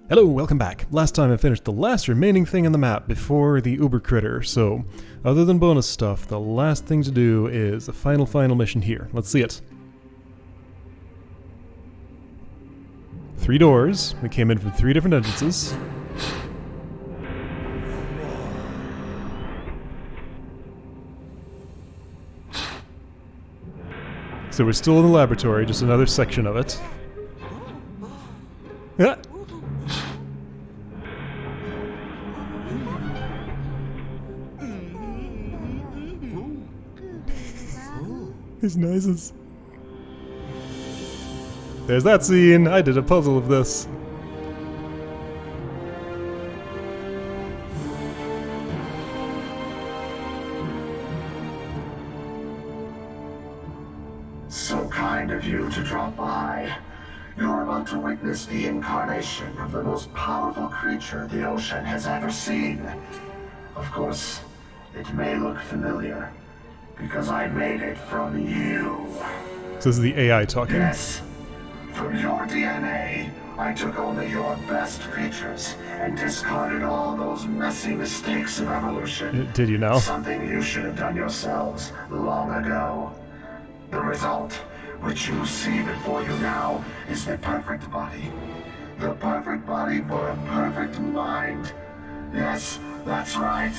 Hello, welcome back. Last time I finished the last remaining thing on the map before the Übercritter, so other than bonus stuff, the last thing to do is the final mission here. Let's see it. 3 doors. We came in from 3 different entrances. So we're still in the laboratory, just another section of it. Ah. These noises. There's that scene! I did a puzzle of this. So kind of you to drop by. You're about to witness the incarnation of the most powerful creature the ocean has ever seen. Of course, it may look familiar, because I made it from you. So this is the AI talking. Yes. From your DNA, I took only your best features and discarded all those messy mistakes of evolution. Did you now? Something you should have done yourselves long ago. The result, which you see before you now, is the perfect body. The perfect body for a perfect mind. Yes, that's right.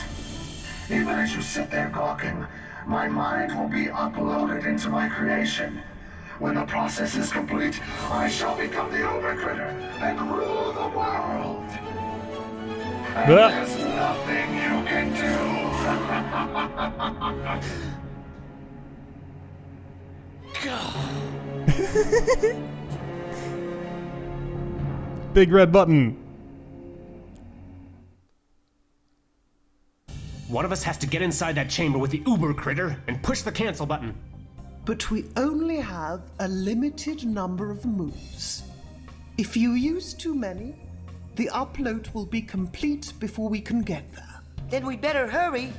Even as you sit there gawking, my mind will be uploaded into my creation. When the process is complete, I shall become the Übercritter and rule the world. And there's nothing you can do. Big red button. One of us has to get inside that chamber with the Übercritter and push the cancel button. But we only have a limited number of moves. If you use too many, the upload will be complete before we can get there. Then we better hurry.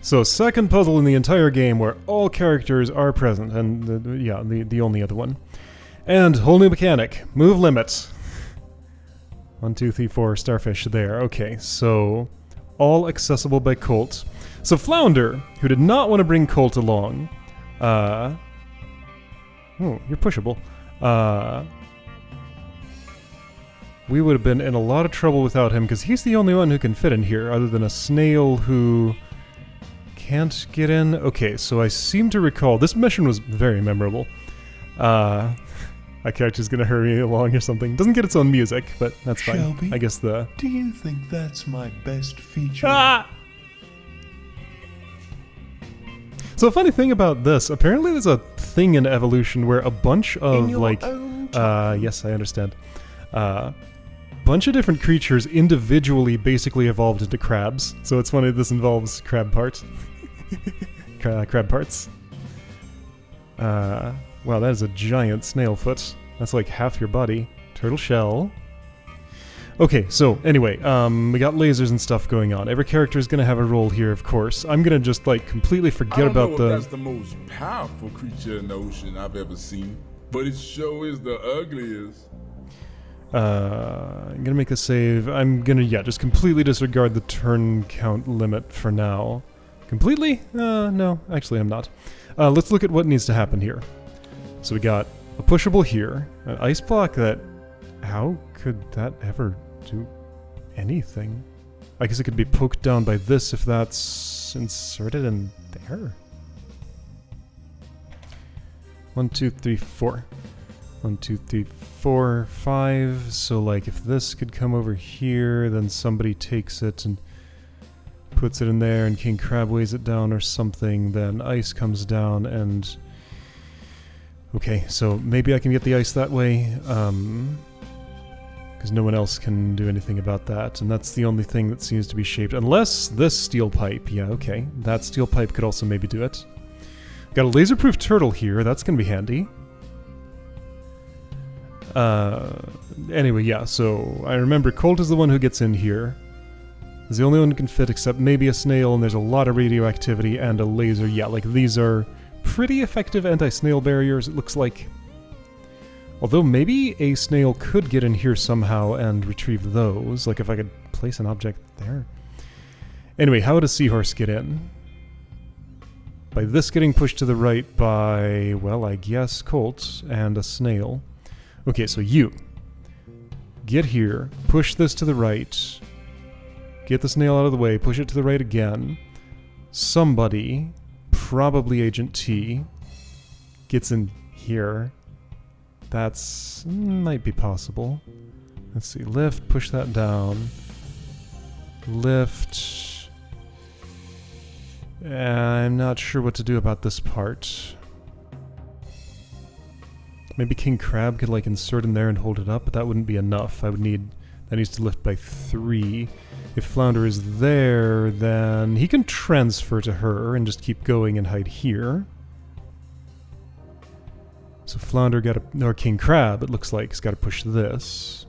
So second puzzle in the entire game where all characters are present, and the only other one. And whole new mechanic, move limit. 1, 2, 3, 4, starfish there. Okay, so all accessible by Colt. So Flounder, who did not want to bring Colt along, oh, you're pushable. We would have been in a lot of trouble without him, because he's the only one who can fit in here, other than a snail who can't get in. Okay, so I seem to recall, this mission was very memorable. My character's gonna hurry along or something. Doesn't get its own music, but that's fine. Shelby, I guess the... do you think that's my best feature? Ah! So a funny thing about this, apparently there's a thing in evolution where a bunch of, like... yes, I understand. Bunch of different creatures individually basically evolved into crabs. So it's funny this involves crab parts. Crab parts. Wow, that is a giant snail foot. That's like half your body. Turtle shell. Okay, so anyway, we got lasers and stuff going on. Every character is gonna have a role here, of course. I'm gonna just like completely forget about the... That's the most powerful creature in the ocean I've ever seen, but it sure is the ugliest. I'm gonna make a save. I'm gonna, just completely disregard the turn count limit for now. Completely? No, actually I'm not. Let's look at what needs to happen here. So we got a pushable here, an ice block that... How could that ever do anything? I guess it could be poked down by this if that's inserted in there. 1, 2, 3, 4. 1, 2, 3, 4, 5. So like if this could come over here, then somebody takes it and puts it in there and King Crab weighs it down or something, then ice comes down and... Okay, so maybe I can get the ice that way, because no one else can do anything about that, and that's the only thing that seems to be shaped, unless this steel pipe, yeah, okay, that steel pipe could also maybe do it. Got a laser-proof turtle here, that's gonna be handy. Anyway, yeah, so I remember Colt is the one who gets in here. He's the only one who can fit except maybe a snail, and there's a lot of radioactivity and a laser, yeah, like these are... pretty effective anti-snail barriers, it looks like. Although maybe a snail could get in here somehow and retrieve those, like if I could place an object there. Anyway, how would a seahorse get in? By this getting pushed to the right by, well, I guess Colt and a snail. Okay, so you get here, push this to the right, get the snail out of the way, push it to the right again. Somebody, probably Agent T, gets in here. That's might be possible. Let's see, lift, push that down. Lift. I'm not sure what to do about this part. Maybe King Crab could like insert in there and hold it up, but that wouldn't be enough. That needs to lift by 3. If Flounder is there, then he can transfer to her and just keep going and hide here. So Flounder or King Crab, it looks like, has got to push this.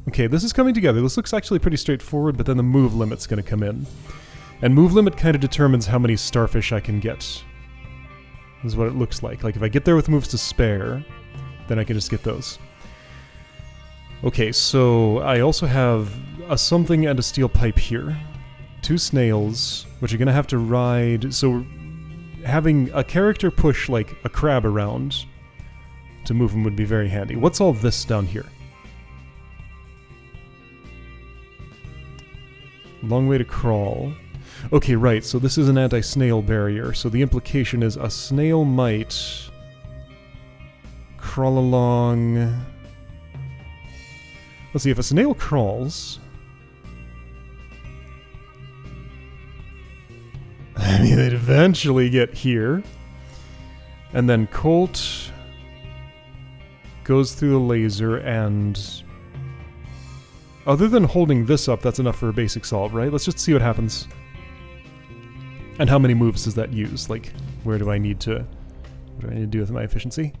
Okay, this is coming together. This looks actually pretty straightforward, but then the move limit's going to come in. And move limit kind of determines how many starfish I can get. This is what it looks like. Like, if I get there with moves to spare, then I can just get those. Okay, so I also have a something and a steel pipe here. 2 snails, which are going to have to ride... So having a character push, like, a crab around to move him would be very handy. What's all this down here? Long way to crawl. Okay, right, so this is an anti-snail barrier, so the implication is a snail might crawl along... Let's see, if a snail crawls... I mean, they'd eventually get here. And then Colt goes through the laser and... Other than holding this up, that's enough for a basic solve, right? Let's just see what happens. And how many moves does that use? Like, where do I need to... What do I need to do with my efficiency?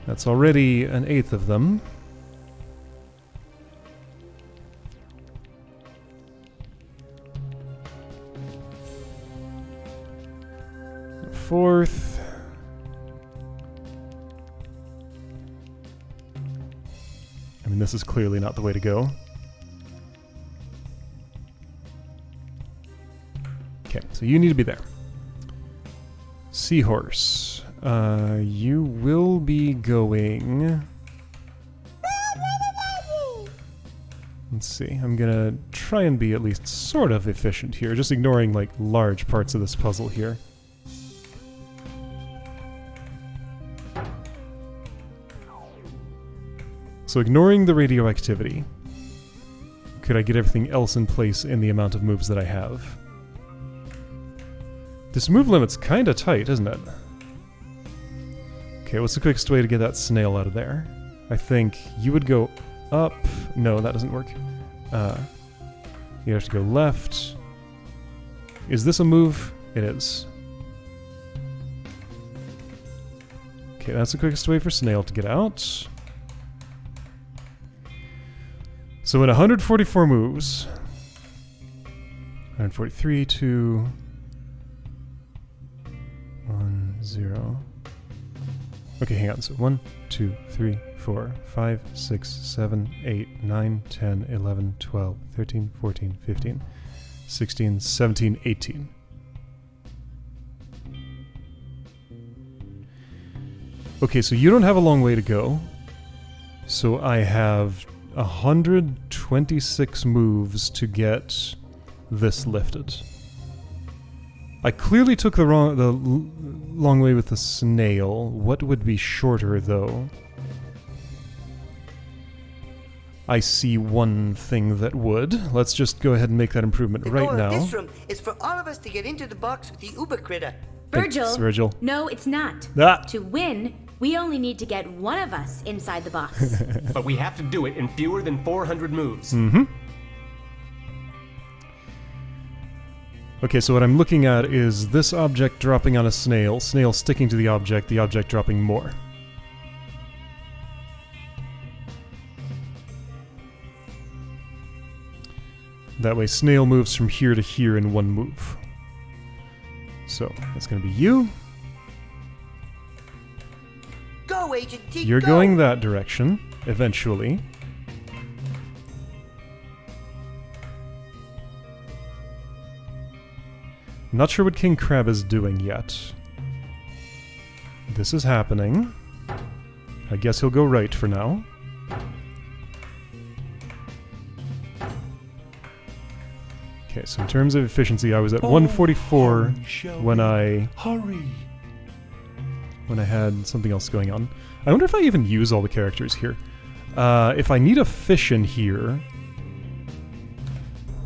That's already an 1/8 of them. Fourth. I mean, this is clearly not the way to go. Okay, so you need to be there. Seahorse. You will be going... Let's see, I'm gonna try and be at least sort of efficient here, just ignoring, like, large parts of this puzzle here. So ignoring the radioactivity, could I get everything else in place in the amount of moves that I have? This move limit's kinda tight, isn't it? Okay, what's the quickest way to get that snail out of there? I think you would go up... No, that doesn't work. You have to go left. Is this a move? It is. Okay, that's the quickest way for snail to get out. So in 144 moves... 143, 2... 1, 0... Okay, hang on. So 1, 2, 3, 4, 5, 6, 7, 8, 9, 10, 11, 12, 13, 14, 15, 16, 17, 18. Okay, so you don't have a long way to go. So I have 126 moves to get this lifted. I clearly took the long way with the snail. What would be shorter, though? I see one thing that would. Let's just go ahead and make that improvement right now. The door of this room is for all of us to get into the box with the Übercritter. Thanks, Virgil. No, it's not. Ah. To win, we only need to get one of us inside the box. But we have to do it in fewer than 400 moves. Mm-hmm. Okay, so what I'm looking at is this object dropping on a snail, snail sticking to the object dropping more. That way snail moves from here to here in one move. So, that's going to be you. Go, Agent T. You're go. going that direction, eventually. Not sure what King Crab is doing yet. This is happening. I guess he'll go right for now. Okay, so in terms of efficiency, I was at 144 when I had something else going on. I wonder if I even use all the characters here. If I need a fish in here,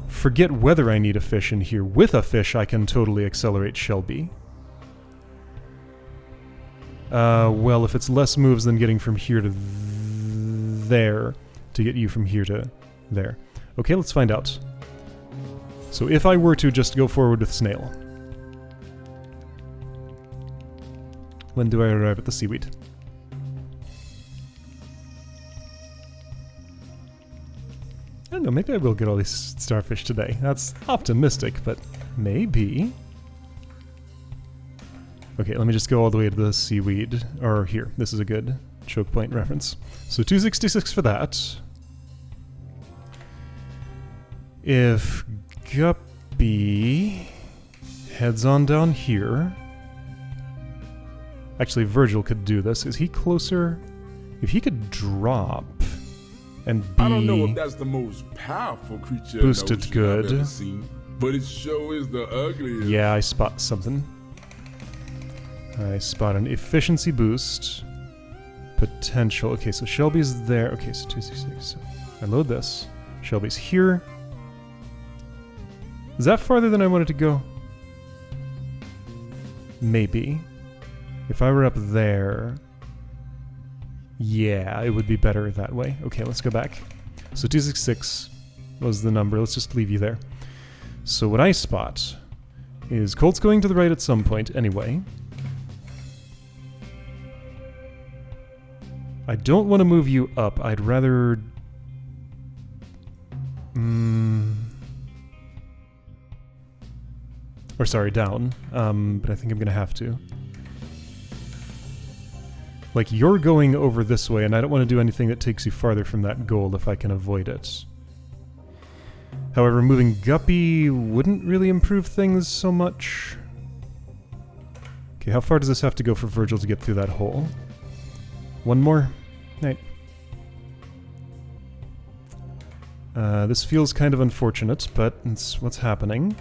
forget whether I need a fish in here. With a fish, I can totally accelerate Shelby. Well, if it's less moves than getting from here to there, to get you from here to there. Okay, let's find out. So if I were to just go forward with Snail, when do I arrive at the seaweed? I don't know, maybe I will get all these starfish today. That's optimistic, but maybe. Okay, let me just go all the way to the seaweed. Or here, this is a good choke point reference. So 266 for that. If Guppy heads on down here. Actually, Virgil could do this. Is he closer? If he could drop and be I don't know if that's the most powerful creature boosted I've good. ever seen, but it sure is the ugliest. Yeah, I spot something. I spot an efficiency boost. Potential. Okay, so Shelby's there. Okay, so 266. So I load this. Shelby's here. Is that farther than I wanted to go? Maybe. If I were up there... Yeah, it would be better that way. Okay, let's go back. So 266 was the number. Let's just leave you there. So what I spot is Colt's going to the right at some point anyway. I don't want to move you up. I'd rather... Or sorry, down. But I think I'm going to have to. Like, you're going over this way, and I don't want to do anything that takes you farther from that goal if I can avoid it. However, moving Guppy wouldn't really improve things so much. Okay, how far does this have to go for Virgil to get through that hole? One more? Right. This feels kind of unfortunate, but it's what's happening.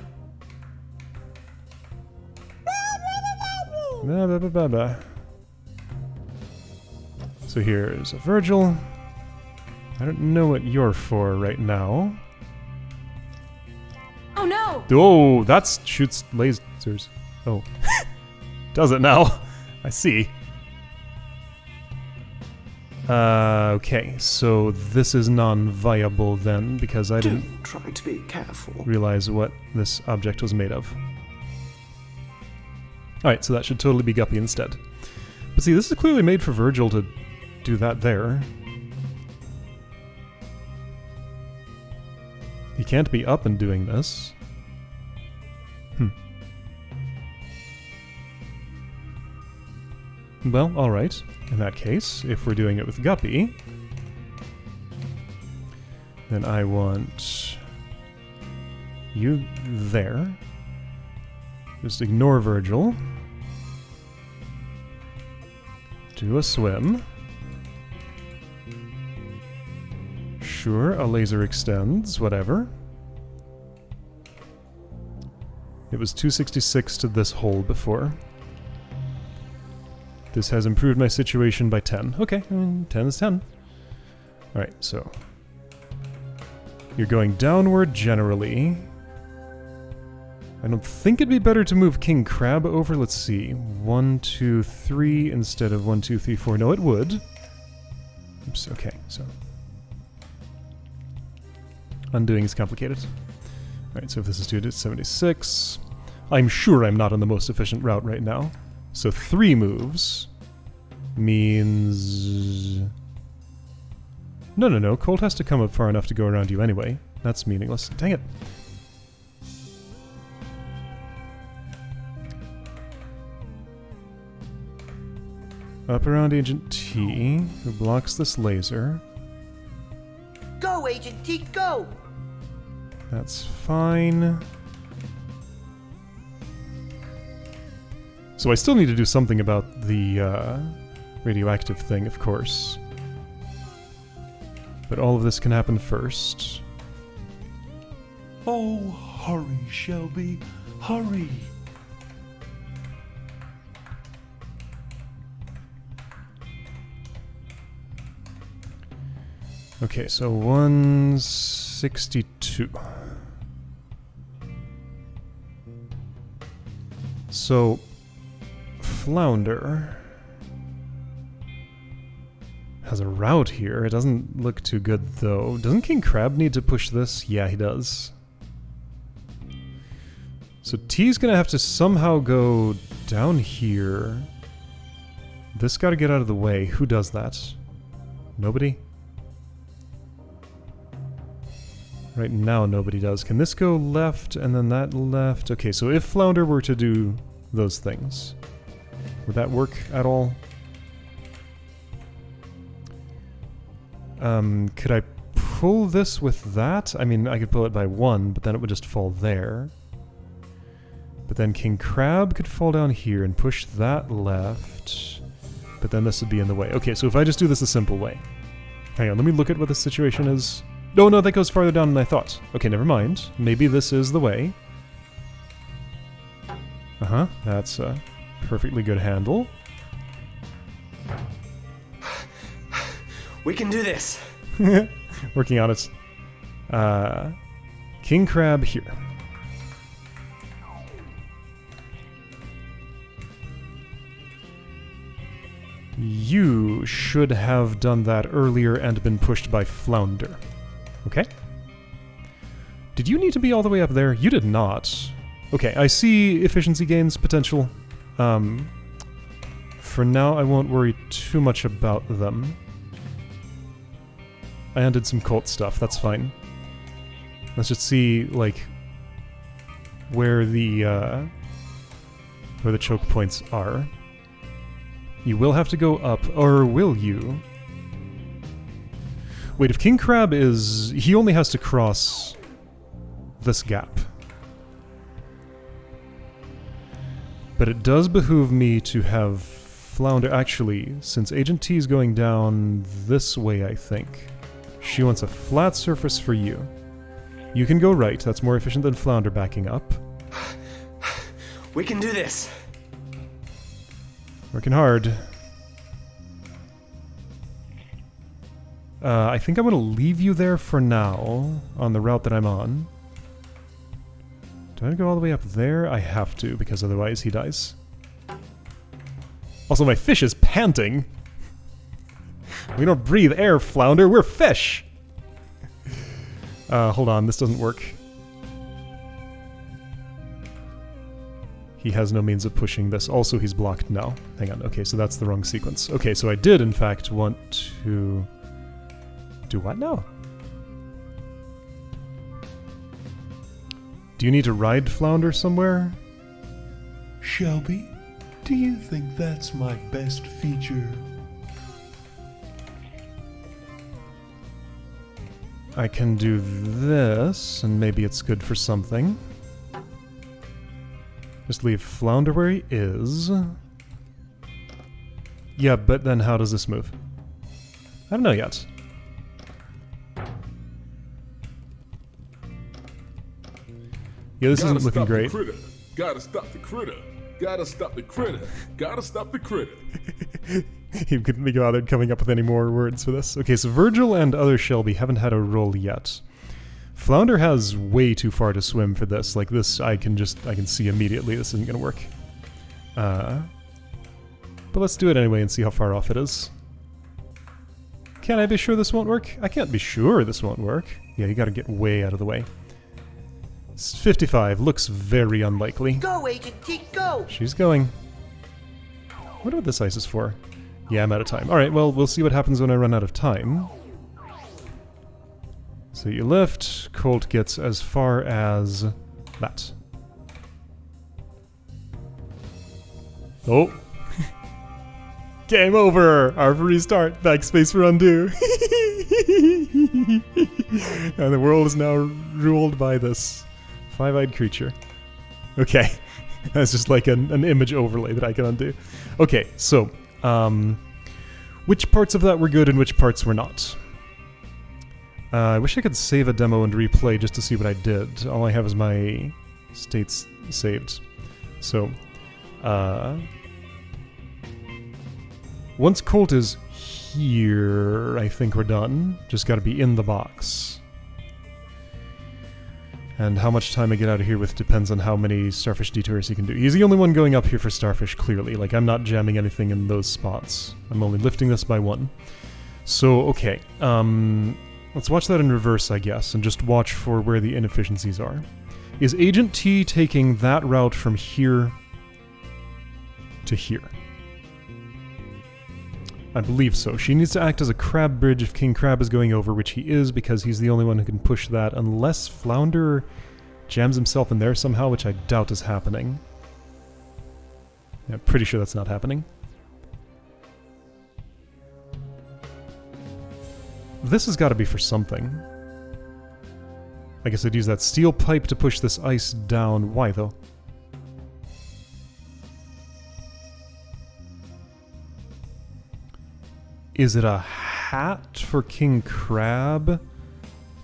So here's a Virgil. I don't know what you're for right now. Oh no! Oh, that shoots lasers. Oh. Does it now? I see. Okay, so this is non-viable then, because I didn't try to be careful. realize what this object was made of. Alright, so that should totally be Guppy instead. But see, this is clearly made for Virgil to do that there. He can't be up and doing this. Well, alright. In that case, if we're doing it with Guppy, then I want you there. Just ignore Virgil. Do a swim. Sure, a laser extends, whatever. It was 266 to this hole before. This has improved my situation by 10. Okay, 10 is 10. Alright, so... You're going downward generally. I don't think it'd be better to move King Crab over. Let's see. 1, 2, 3 instead of 1, 2, 3, 4. No, it would. Oops, okay, so... Undoing is complicated. Alright, so if this is 276... I'm sure I'm not on the most efficient route right now. So 3 moves means... No. Colt has to come up far enough to go around you anyway. That's meaningless. Dang it. Up around Agent T, who blocks this laser. Go, Agent T, go! That's fine. So I still need to do something about the radioactive thing, of course. But all of this can happen first. Oh, hurry, Shelby, hurry. Okay, so 162. So, Flounder has a route here. It doesn't look too good, though. Doesn't King Crab need to push this? Yeah, he does. So T's gonna have to somehow go down here. This gotta get out of the way. Who does that? Nobody? Right now, nobody does. Can this go left and then that left? Okay, so if Flounder were to do those things, would that work at all? Could I pull this with that? I mean, I could pull it by one, but then it would just fall there. But then King Crab could fall down here and push that left. But then this would be in the way. Okay, so if I just do this a simple way. Hang on, let me look at what the situation is. Oh no, that goes farther down than I thought. Okay, never mind. Maybe this is the way. Uh-huh, that's a perfectly good handle. We can do this. Working on it. King Crab here. You should have done that earlier and been pushed by Flounder. Okay. Did you need to be all the way up there? You did not. Okay, I see efficiency gains potential. For now, I won't worry too much about them. I undid some cult stuff, that's fine. Let's just see, like, where the choke points are. You will have to go up, or will you? Wait, if King Crab is... he only has to cross this gap. But it does behoove me to have Flounder... Actually, since Agent T is going down this way, I think, she wants a flat surface for you. You can go right, that's more efficient than Flounder backing up. We can do this. Working hard. I think I'm going to leave you there for now, on the route that I'm on. Do I go all the way up there? I have to, because otherwise he dies. Also, my fish is panting! We don't breathe air, Flounder, we're fish! Hold on, this doesn't work. He has no means of pushing this. Also, he's blocked now. Hang on, okay, so that's the wrong sequence. Okay, so I did, in fact, want to... do what now? Do you need to ride Flounder somewhere? Shelby, do you think that's my best feature? I can do this, and maybe it's good for something. Just leave Flounder where he is. Yeah, but then how does this move? I don't know yet. Yeah, this isn't looking great. Gotta stop the critter. Gotta stop the critter. Gotta stop the critter. He couldn't be bothered coming up with any more words for this. Okay, so Virgil and other Shelby haven't had a roll yet. Flounder has way too far to swim for this. Like this, I can see immediately this isn't gonna work. But let's do it anyway and see how far off it is. Can I be sure this won't work? I can't be sure this won't work. Yeah, you gotta get way out of the way. 55 looks very unlikely. Go, Agent T, go! She's going. I wonder what this ice is for. Yeah, I'm out of time. Alright, well, we'll see what happens when I run out of time. So you lift, Colt gets as far as that. Oh! Game over! Our restart. Backspace for undo. And the world is now ruled by this five-eyed creature. Okay. That's just like an image overlay that I can undo. Okay, so, which parts of that were good and which parts were not? I wish I could save a demo and replay just to see what I did. All I have is my states saved. So, once Colt is here, I think we're done. Just gotta be in the box. And how much time I get out of here with depends on how many Starfish detours he can do. He's the only one going up here for Starfish, clearly. Like, I'm not jamming anything in those spots. I'm only lifting this by one. So, okay. Let's watch that in reverse, I guess, and just watch for where the inefficiencies are. Is Agent T taking that route from here to here? I believe so. She needs to act as a crab bridge if King Crab is going over, which he is, because he's the only one who can push that, unless Flounder jams himself in there somehow, which I doubt is happening. Yeah, I'm pretty sure that's not happening. This has got to be for something. I guess I'd use that steel pipe to push this ice down. Why, though? Is it a hat for King Crab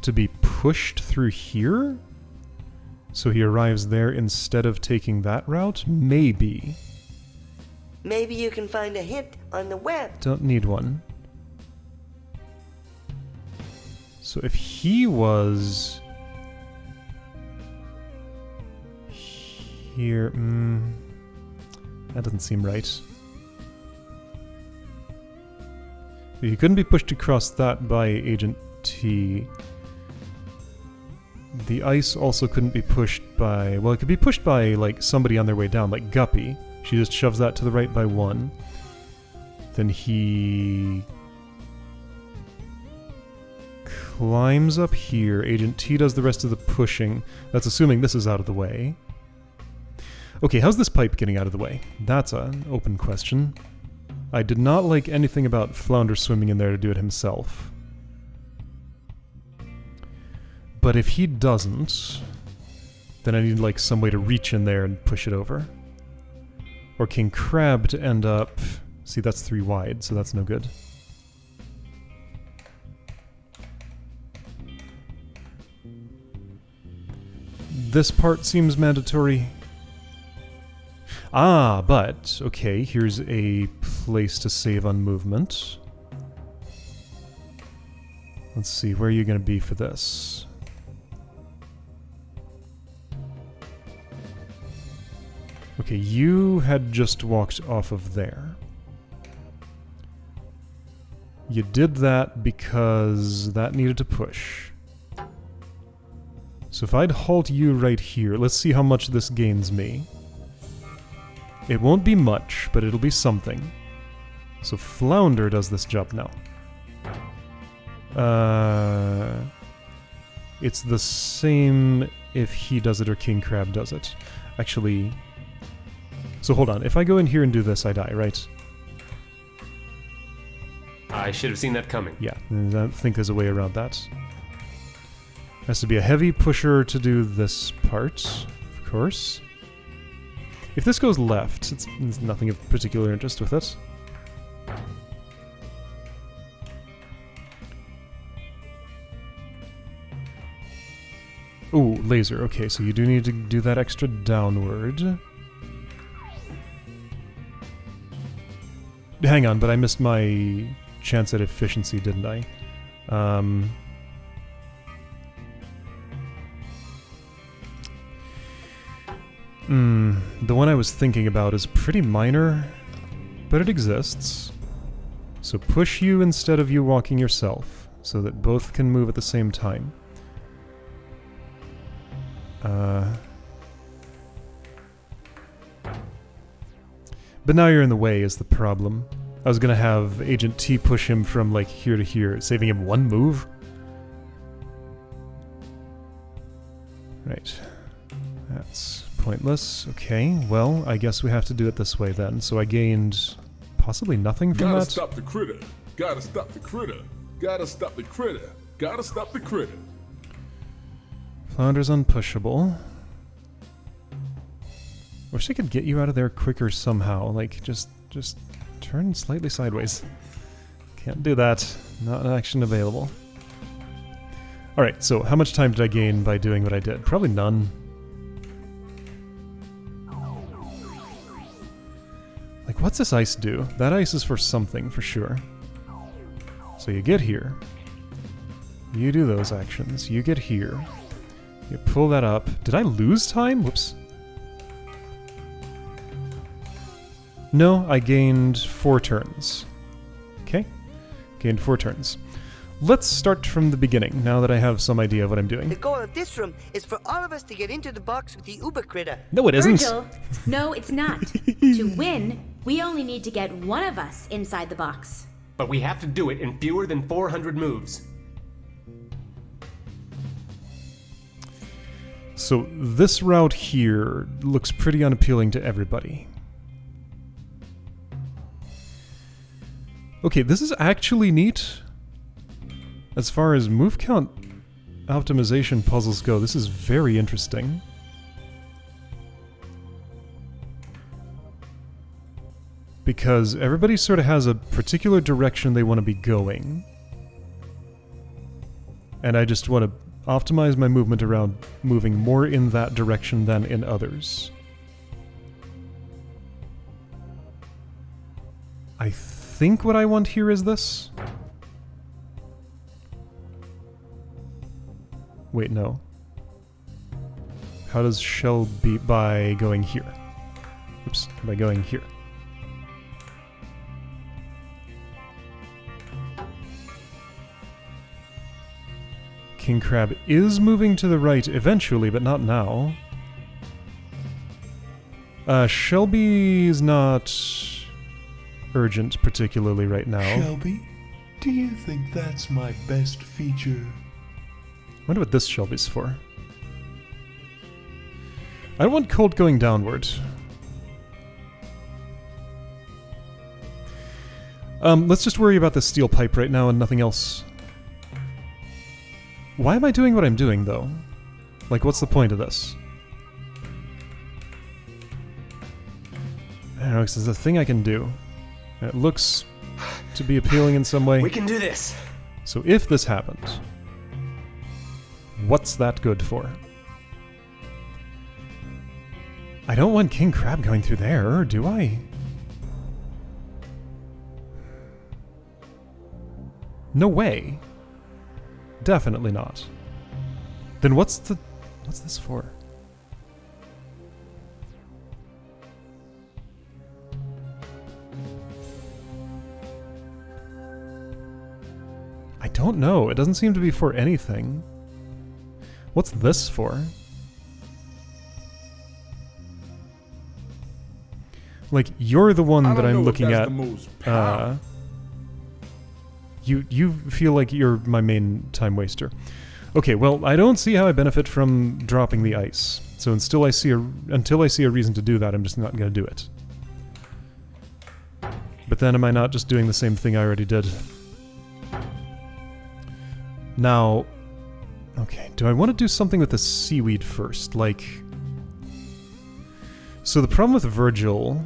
to be pushed through here? So he arrives there instead of taking that route? Maybe. Maybe you can find a hint on the web. Don't need one. So if he was here, that doesn't seem right. He couldn't be pushed across that by Agent T. The ice also couldn't be pushed by... Well, it could be pushed by, like, somebody on their way down, like Guppy. She just shoves that to the right by one. Then he... climbs up here. Agent T does the rest of the pushing. That's assuming this is out of the way. Okay, how's this pipe getting out of the way? That's an open question. I did not like anything about Flounder swimming in there to do it himself. But if he doesn't, then I need like some way to reach in there and push it over. Or King Crab to end up... See, that's 3 wide, so that's no good. This part seems mandatory. Ah, but, okay, here's a place to save on movement. Let's see, where are you going to be for this? Okay, you had just walked off of there. You did that because that needed to push. So if I'd halt you right here, let's see how much this gains me. It won't be much, but it'll be something. So Flounder does this job now. It's the same if he does it or King Crab does it. Actually... So hold on, if I go in here and do this, I die, right? I should have seen that coming. Yeah, I think there's a way around that. Has to be a heavy pusher to do this part, of course. If this goes left, there's nothing of particular interest with it. Ooh, laser. Okay, so you do need to do that extra downward. Hang on, but I missed my chance at efficiency, didn't I? The one I was thinking about is pretty minor, but it exists. So push you instead of you walking yourself, so that both can move at the same time. But now you're in the way is the problem. I was gonna have Agent T push him from like here to here, saving him one move. Right. That's pointless. Okay, well, I guess we have to do it this way then. So I gained possibly nothing from Gotta that? stop the critter. Gotta stop the critter. Gotta stop the critter. Gotta stop the critter. Flounder's unpushable. Wish I could get you out of there quicker somehow. Like, just turn slightly sideways. Can't do that. Not an action available. Alright, so how much time did I gain by doing what I did? Probably none. Like, what's this ice do? That ice is for something, for sure. So you get here. You do those actions. You get here. You pull that up. Did I lose time? Whoops. No, I gained 4 turns. Okay. Gained 4 turns. Let's start from the beginning, now that I have some idea of what I'm The doing. goal of this room is for all of us to get into the box with the Übercritter. No, it isn't. Virgil, no, it's not. To win, we only need to get one of us inside the box. But we have to do it in fewer than 400 moves. So this route here looks pretty unappealing to everybody. Okay, this is actually neat. As far as move count optimization puzzles go, this is very interesting. Because everybody sort of has a particular direction they want to be going. And I just want to optimize my movement around moving more in that direction than in others. I think what I want here is this. Wait, no. How does shell beat by going here? Oops, by going here. King Crab is moving to the right eventually, but not now. Shelby's not urgent particularly right now. Shelby, do you think that's my best feature? I wonder what this Shelby's for. I don't want Colt going downward. Let's just worry about the steel pipe right now and nothing else. Why am I doing what I'm doing, though? Like, what's the point of this? I don't know, because it's a thing I can do. And it looks to be appealing in some way. We can do this. So if this happens, what's that good for? I don't want King Crab going through there, do I? No way. Definitely not. Then what's this for? I don't know. It doesn't seem to be for anything. What's this for? Like, you're the one that I'm looking at. You feel like you're my main time waster. Okay, well, I don't see how I benefit from dropping the ice. So until I see a reason to do that, I'm just not going to do it. But then am I not just doing the same thing I already did? Now, okay, do I want to do something with the seaweed first? Like, so the problem with Virgil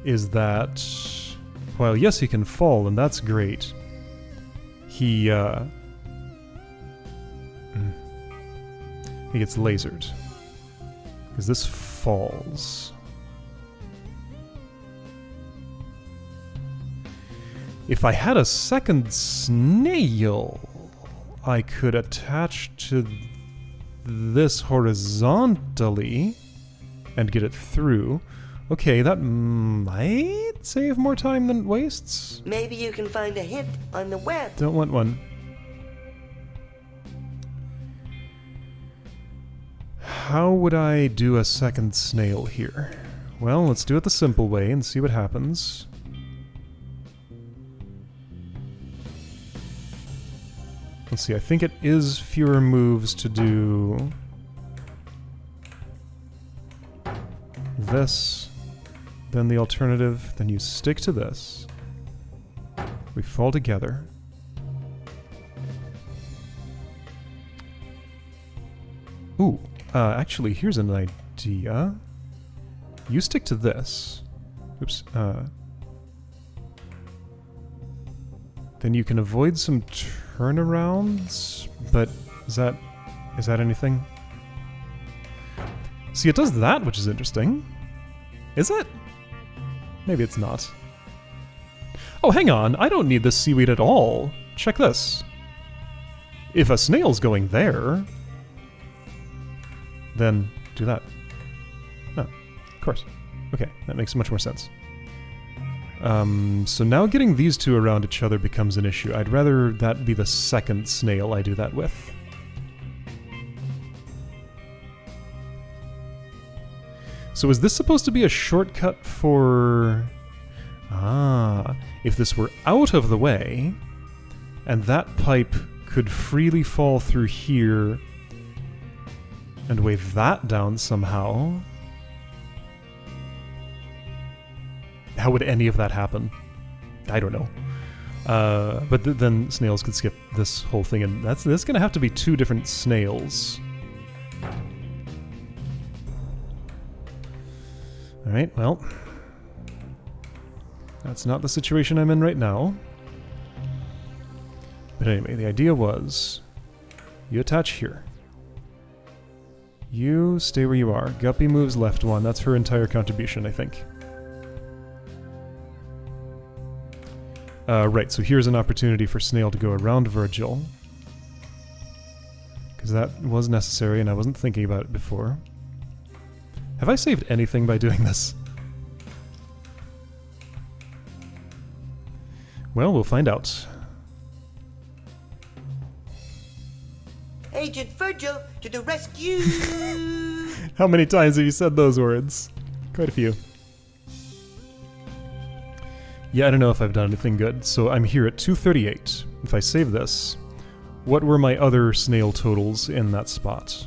is that, while yes, he can fall, and that's great, he gets lasered. Because this falls. If I had a second snail, I could attach to this horizontally and get it through. Okay, that might save more time than it wastes. Maybe you can find a hint on the web. Don't want one. How would I do a second snail here? Well, let's do it the simple way and see what happens. Let's see, I think it is fewer moves to do this then the alternative, then you stick to this. We fall together. Ooh, actually, here's an idea. You stick to this. Oops, then you can avoid some turnarounds, but is that anything? See, it does that, which is interesting. Is it? Maybe it's not. Oh, hang on, I don't need this seaweed at all. Check this. If a snail's going there, then do that. Oh, of course. Okay, that makes much more sense. So now getting these two around each other becomes an issue. I'd rather that be the second snail I do that with. So is this supposed to be a shortcut for... Ah, if this were out of the way, and that pipe could freely fall through here and weigh that down somehow... How would any of that happen? I don't know. But then snails could skip this whole thing, and that's going to have to be two different snails. Alright, well. That's not the situation I'm in right now. But anyway, the idea was... You attach here. You stay where you are. Guppy moves left one. That's her entire contribution, I think. Right, so here's an opportunity for Snail to go around Virgil. Because that was necessary and I wasn't thinking about it before. Have I saved anything by doing this? Well, we'll find out. Agent Virgil to the rescue! How many times have you said those words? Quite a few. Yeah, I don't know if I've done anything good, so I'm here at 238. If I save this, what were my other snail totals in that spot?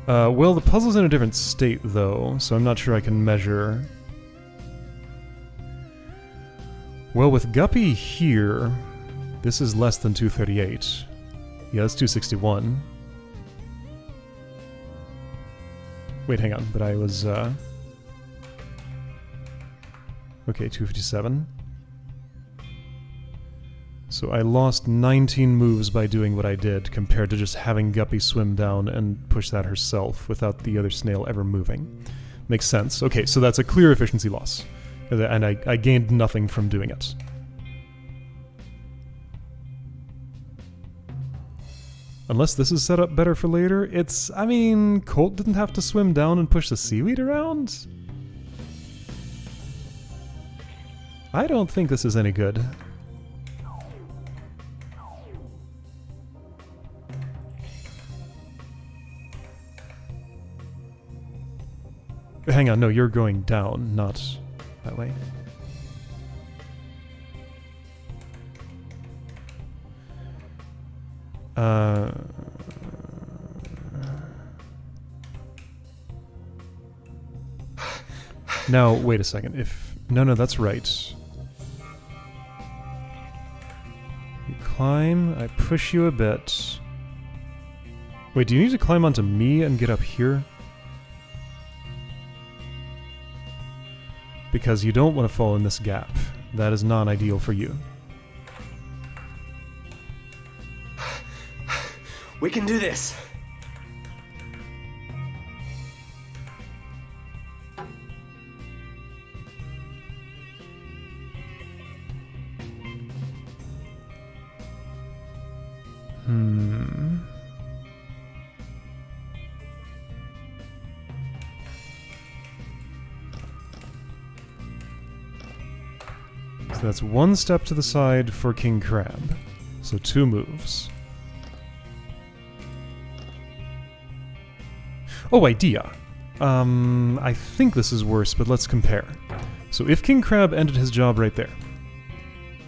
Well, the puzzle's in a different state, though, so I'm not sure I can measure. Well, with Guppy here, this is less than 238. Yeah, that's 261. Wait, hang on, but I was, Okay, 257. So I lost 19 moves by doing what I did, compared to just having Guppy swim down and push that herself without the other snail ever moving. Makes sense. Okay, so that's a clear efficiency loss. And I gained nothing from doing it. Unless this is set up better for later. It's... I mean, Colt didn't have to swim down and push the seaweed around? I don't think this is any good. Hang on, no, you're going down, not that way. Now, wait a second. If... No, that's right. You climb, I push you a bit. Wait, do you need to climb onto me and get up here? Because you don't want to fall in this gap. That is non-ideal for you. We can do this. So that's one step to the side for King Crab. So 2 moves. Oh, idea. I think this is worse, but let's compare. So if King Crab ended his job right there,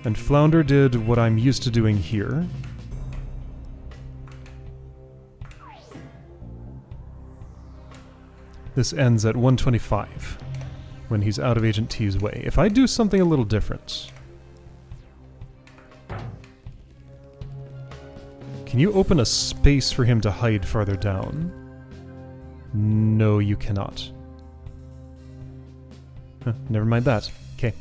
and Flounder did what I'm used to doing here, this ends at 125 when he's out of Agent T's way. If I do something a little different... Can you open a space for him to hide farther down? No, you cannot. Huh, never mind that. Okay.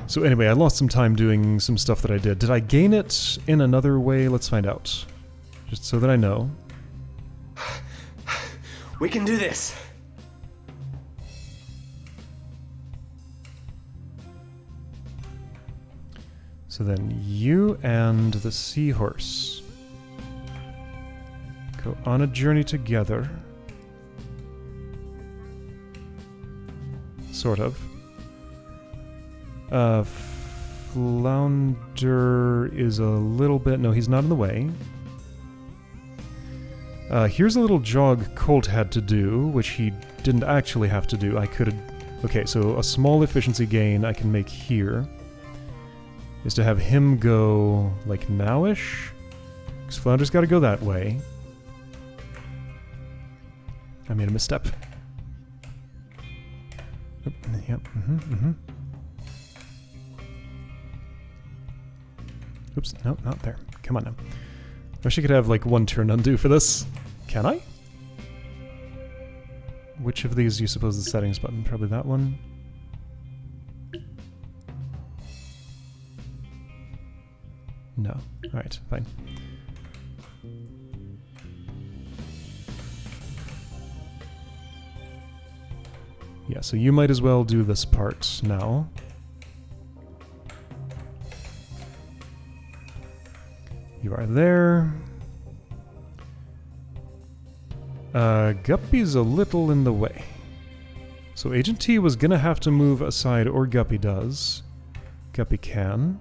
So anyway, I lost some time doing some stuff that I did. Did I gain it in another way? Let's find out. Just so that I know. We can do this. So then you and the seahorse go on a journey together. Sort of. Flounder is a little bit... No, he's not in the way. Here's a little jog Colt had to do, which he didn't actually have to do. I could have... Okay, so a small efficiency gain I can make here is to have him go, like, now-ish? Because Flounder's got to go that way. I made a misstep. Yep, Oops, no, not there. Come on now. I wish I could have, like, one turn undo for this. Can I? Which of these do you suppose the settings button? Probably that one. No. Alright, fine. Yeah, so you might as well do this part now. You are there. Guppy's a little in the way. So Agent T was gonna have to move aside, or Guppy does. Guppy can.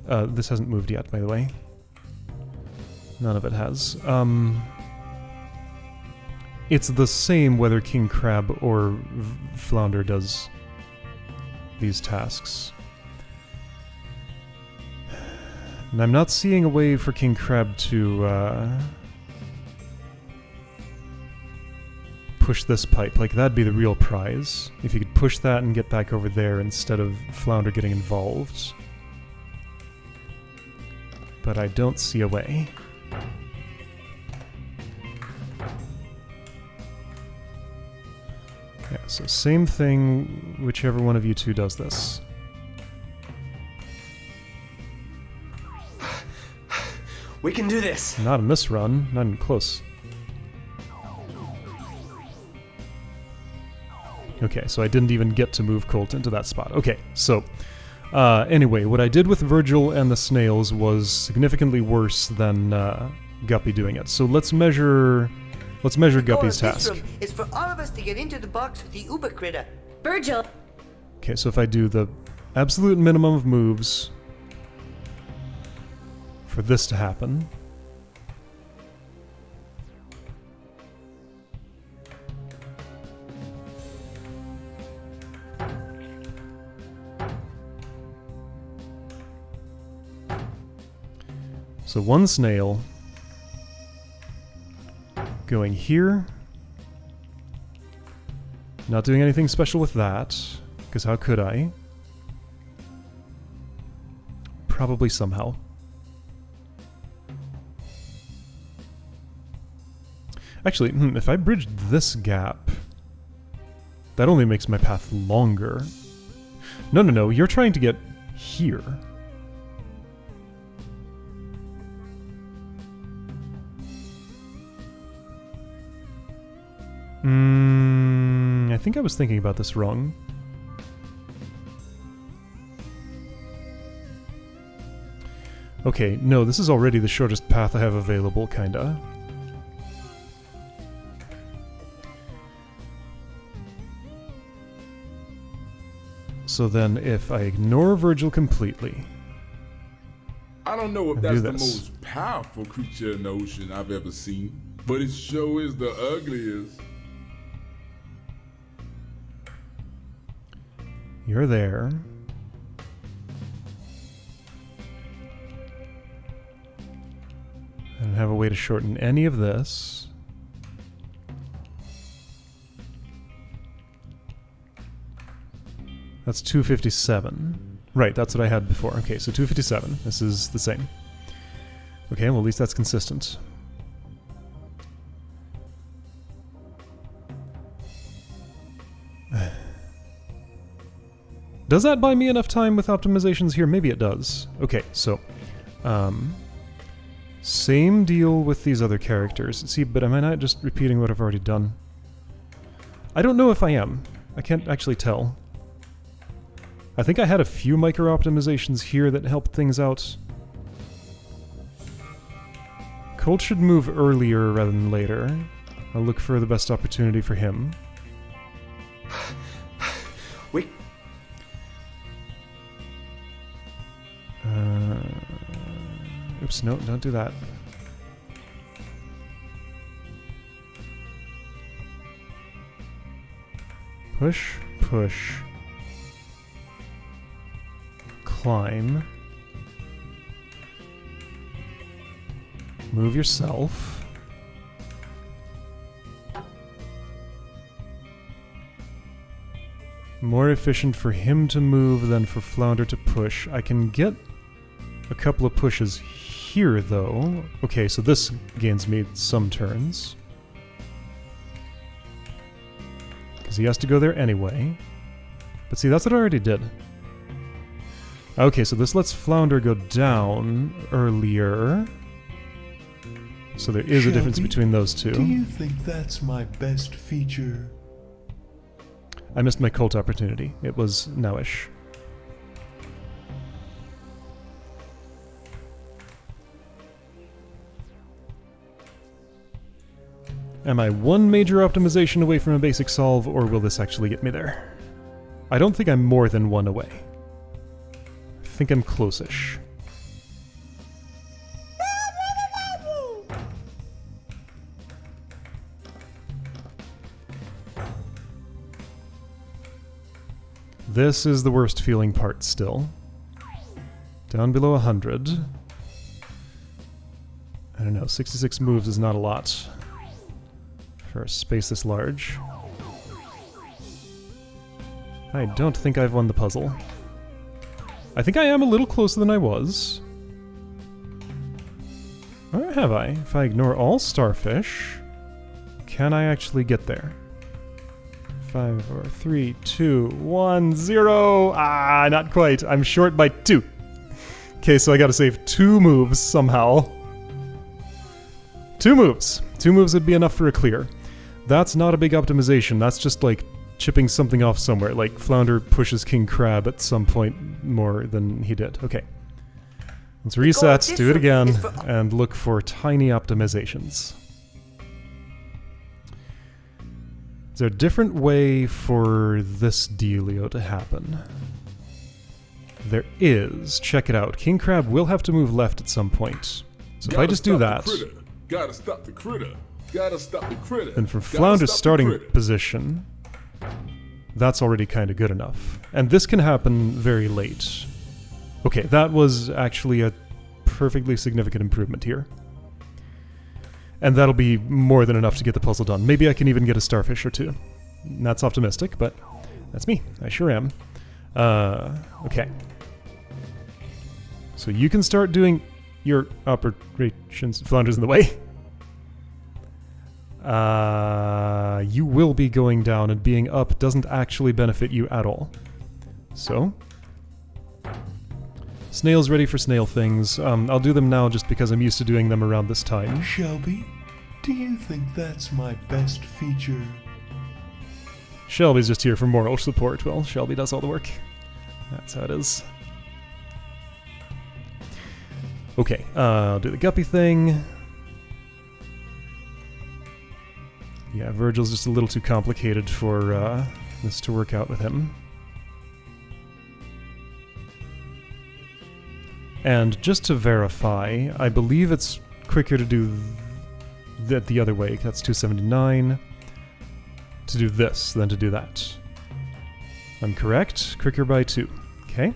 This hasn't moved yet, by the way. None of it has. It's the same whether King Crab or Flounder does these tasks. And I'm not seeing a way for King Crab to push this pipe. Like, that'd be the real prize. If you could push that and get back over there instead of Flounder getting involved. But I don't see a way. Yeah, so same thing, whichever one of you two does this. We can do this. Not in this run, not even close. Okay, so I didn't even get to move Colt into that spot. Okay, so anyway, what I did with Virgil and the snails was significantly worse than Guppy doing it. So let's measure Guppy's task. It's for all of us to get into the box with the Übercritter. Virgil! Okay, so if I do the absolute minimum of moves for this to happen. So one snail going here. Not doing anything special with that, because how could I? Probably somehow. Actually, if I bridged this gap, that only makes my path longer. No, you're trying to get here. I think I was thinking about this wrong. Okay, no, this is already the shortest path I have available, kinda. So then, if I ignore Virgil completely... I don't know if that's the most powerful creature in the ocean I've ever seen, but it sure is the ugliest. You're there. I don't have a way to shorten any of this. That's 257. Right, that's what I had before. Okay, so 257. This is the same. Okay, well at least that's consistent. Does that buy me enough time with optimizations here? Maybe it does. Okay, so... same deal with these other characters. See, but am I not just repeating what I've already done? I don't know if I am. I can't actually tell. I think I had a few micro-optimizations here that helped things out. Colt should move earlier rather than later. I'll look for the best opportunity for him. Wait. Oops, no, don't do that. Push, push. Climb. Move yourself. More efficient for him to move than for Flounder to push. I can get a couple of pushes here, though. Okay, so this gains me some turns. Because he has to go there anyway. But see, that's what I already did. Okay, so this lets Flounder go down earlier. So there is a difference between those two. Do you think that's my best feature? I missed my Colt opportunity. It was nowish. Am I one major optimization away from a basic solve, or will this actually get me there? I don't think I'm more than one away. I think I'm close-ish. This is the worst feeling part still. Down below 100. I don't know, 66 moves is not a lot for a space this large. I don't think I've won the puzzle. I think I am a little closer than I was. Or have I? If I ignore all starfish, can I actually get there? 5, 4, 3, 2, 1, 0. Ah, not quite. I'm short by 2. Okay, so I gotta save 2 moves somehow. 2 moves. 2 moves would be enough for a clear. That's not a big optimization. That's just like chipping something off somewhere. Like Flounder pushes King Crab at some point more than he did. Okay. Let's reset, do it again, and look for tiny optimizations. Is there a different way for this dealio to happen? There is. Check it out. King Crab will have to move left at some point. So if I just do that... Gotta stop the critter. Gotta stop the critter. Then from Flounder's starting position, that's already kind of good enough. And this can happen very late. Okay, that was actually a perfectly significant improvement here. And that'll be more than enough to get the puzzle done. Maybe I can even get a starfish or 2. That's optimistic, but that's me. I sure am. Okay. So you can start doing your operations. Flounder's in the way. You will be going down, and being up doesn't actually benefit you at all. So... Snail's ready for snail things. I'll do them now just because I'm used to doing them around this time. Shelby, do you think that's my best feature? Shelby's just here for moral support. Well, Shelby does all the work. That's how it is. Okay, I'll do the guppy thing. Yeah, Virgil's just a little too complicated for this to work out with him. And just to verify, I believe it's quicker to do that the other way. That's 279. To do this than to do that. I'm correct. Quicker by 2. Okay.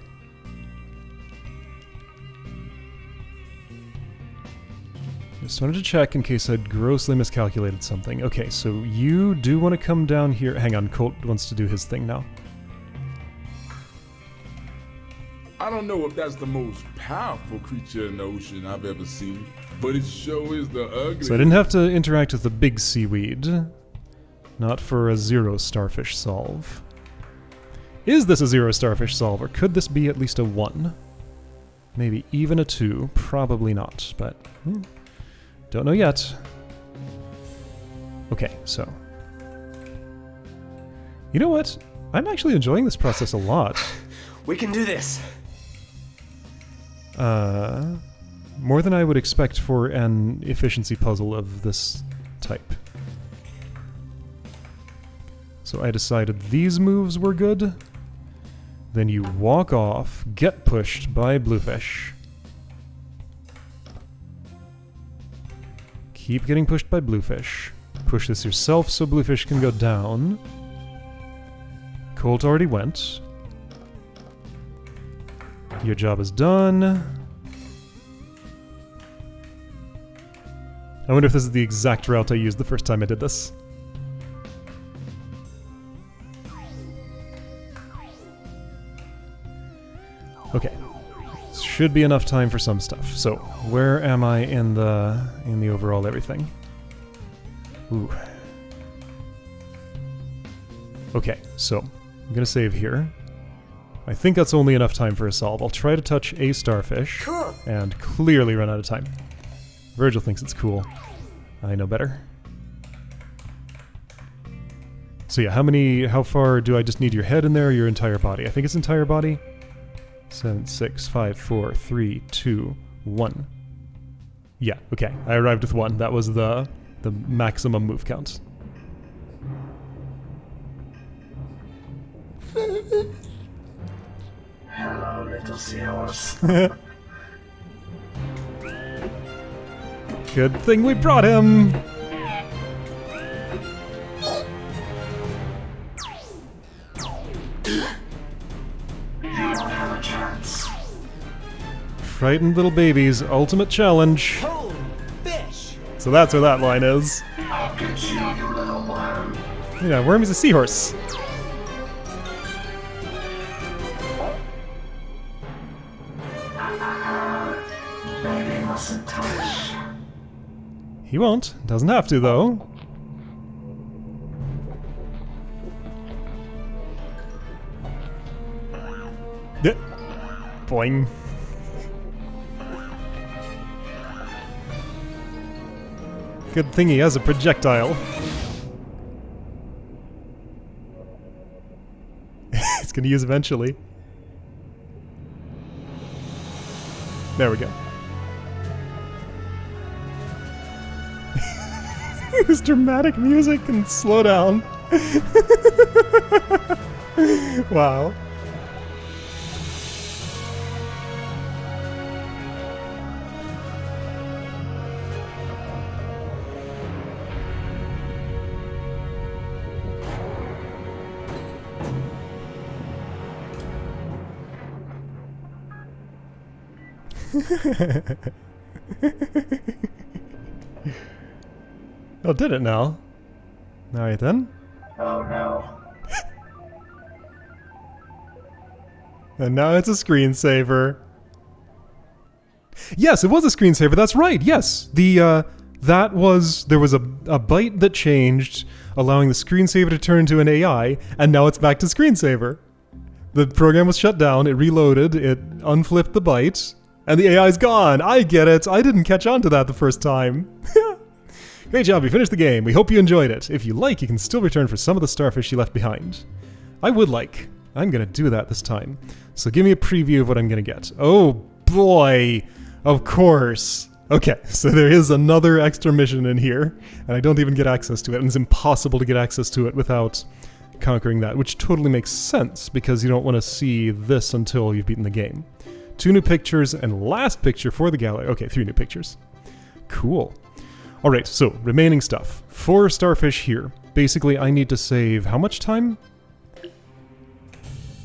Just wanted to check in case I'd grossly miscalculated something. Okay, so you do want to come down here. Hang on, Colt wants to do his thing now. I don't know if that's the most powerful creature in the ocean I've ever seen, but it sure is the ugliest. So I didn't have to interact with the big seaweed. Not for a 0 starfish solve. Is this a 0 starfish solve, or could this be at least a 1? Maybe even a 2. Probably not, but don't know yet. Okay, so. You know what? I'm actually enjoying this process a lot. We can do this. More than I would expect for an efficiency puzzle of this type. So I decided these moves were good. Then you walk off, get pushed by Bluefish. Keep getting pushed by Bluefish. Push this yourself so Bluefish can go down. Colt already went. Your job is done. I wonder if this is the exact route I used the first time I did this. Okay. Should be enough time for some stuff. So, where am I in the overall everything? Ooh. Okay, so I'm gonna save here. I think that's only enough time for a solve. I'll try to touch a starfish, Cool. and clearly run out of time. Virgil thinks it's cool. I know better. So yeah, how far do I just need your head in there or your entire body? I think it's entire body. 7, 6, 5, 4, 3, 2, 1. Yeah, okay. I arrived with 1. That was the maximum move count. Hello, little seahorse. Good thing we brought him! You don't have a chance. Frightened little babies, ultimate challenge. Holy fish! So that's where that line is. I'll get you, you little worm. Yeah, Wormy's a seahorse. Baby mustn't touch. He won't. Doesn't have to, though. Yeah. Boing. Good thing he has a projectile. He's gonna use eventually. There we go. This dramatic music and slow down. Wow. Oh, did it now? Alright then. Oh no. And now it's a screensaver. Yes, it was a screensaver, that's right, yes! There was a byte that changed, allowing the screensaver to turn into an AI, and now it's back to screensaver. The program was shut down, it reloaded, it unflipped the byte, and the AI's gone! I get it! I didn't catch on to that the first time. Great job, you finished the game. We hope you enjoyed it. If you like, you can still return for some of the starfish you left behind. I would like. I'm gonna do that this time. So give me a preview of what I'm gonna get. Oh boy! Of course! Okay, so there is another extra mission in here, and I don't even get access to it, and it's impossible to get access to it without conquering that, which totally makes sense, because you don't want to see this until you've beaten the game. 2 new pictures, and last picture for the gallery. Okay, 3 new pictures. Cool. Alright, so, remaining stuff. 4 starfish here. Basically, I need to save how much time?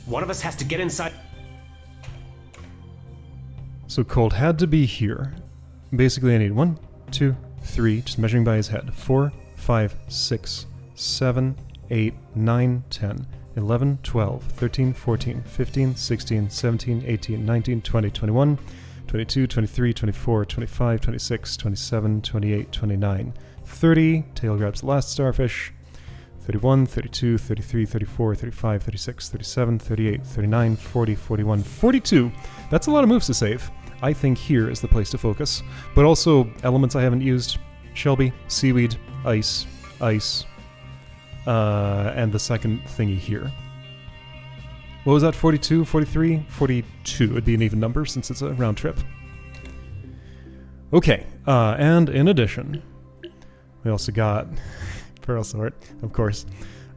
One of us has to get inside. So Colt had to be here. Basically, I need 1, 2, 3, just measuring by his head. 4, 5, 6, 7, 8, 9, 10, 11, 12, 13, 14, 15, 16, 17, 18, 19, 20, 21, 22, 23, 24, 25, 26, 27, 28, 29, 30. Tail grabs the last starfish. 31, 32, 33, 34, 35, 36, 37, 38, 39, 40, 41, 42. That's a lot of moves to save. I think here is the place to focus. But also, elements I haven't used. Shelby, seaweed, ice, ice, and the second thingy here. What was that, 42, 43? 42 would be an even number since it's a round trip. Okay, and in addition, we also got, Pearl Sort, of course,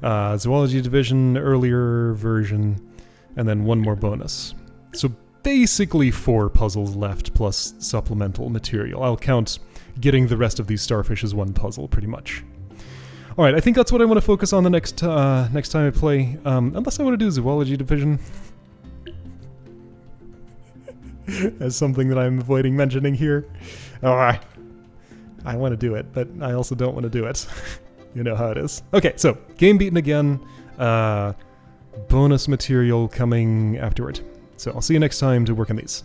Zoology Division, earlier version, and then one more bonus. So basically 4 puzzles left plus supplemental material. I'll count getting the rest of these starfish as one puzzle, pretty much. Alright, I think that's what I want to focus on the next time I play, unless I want to do Zoology Division. As something that I'm avoiding mentioning here. Oh, I want to do it, but I also don't want to do it. You know how it is. Okay, so, game beaten again. Bonus material coming afterward. So I'll see you next time to work on these.